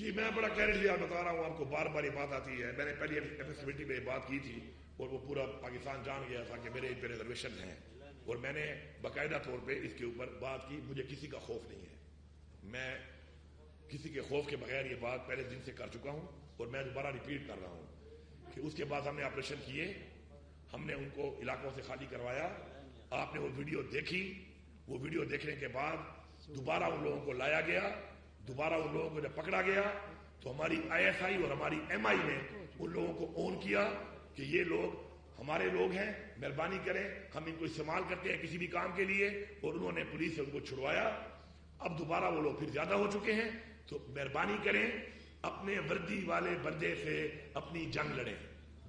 جی میں بڑا کیریڈلی بتا رہا ہوں آپ کو، بار بار یہ بات آتی ہے. میں نے پہلی کمیٹی میں بات کی تھی اور وہ پورا پاکستان جان گیا تھا کہ میرے پہ ریزرویشن ہیں، اور میں نے باقاعدہ طور پہ اس کے اوپر بات کی. مجھے کسی کا خوف نہیں ہے، میں کسی کے خوف کے بغیر یہ بات پہلے دن سے کر چکا ہوں، اور میں دوبارہ ریپیٹ کر رہا ہوں کہ اس کے بعد ہم نے آپریشن کیے، ہم نے ان کو علاقوں سے خالی کروایا. آپ نے وہ ویڈیو دیکھی، وہ ویڈیو دیکھنے کے بعد دوبارہ ان لوگوں کو لایا گیا، دوبارہ ان لوگوں کو جب پکڑا گیا تو ہماری آئی ایس آئی اور ہماری ایم آئی نے ان لوگوں کو اون کیا کہ یہ لوگ ہمارے لوگ ہیں، مہربانی کریں، ہم ان کو استعمال کرتے ہیں کسی بھی کام کے لیے، اور انہوں نے پولیس سے ان کو چھڑوایا. اب دوبارہ وہ لوگ پھر زیادہ ہو چکے ہیں، تو مہربانی کریں اپنے وردی والے بندے سے اپنی جنگ لڑیں.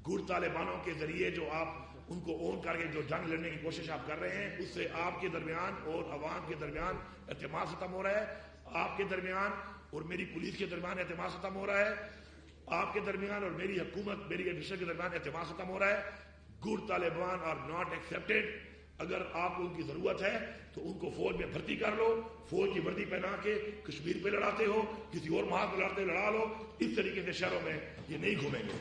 گڑ طالبانوں کے ذریعے جو آپ ان کو اون کر کے جو جنگ لڑنے کی کوشش آپ کر رہے ہیں، اس سے آپ کے درمیان اور عوام کے درمیان اعتماد ختم ہو رہا ہے. آپ کے درمیان اور میری پولیس کے درمیان اعتماد ختم ہو رہا ہے. آپ کے درمیان اور میری حکومت، میری ایڈمنسٹریشن کے درمیان اعتماد ختم ہو رہا ہے. Good Taliban are not accepted. اگر آپ کو ان کی ضرورت ہے تو ان کو فوج میں بھرتی کر لو، فوج کی وردی پہنا کے کشمیر پہ لڑاتے ہو، کسی اور محاذ پہ لڑتے لڑا لو. اس طریقے سے شہروں میں یہ نہیں گھومیں گے.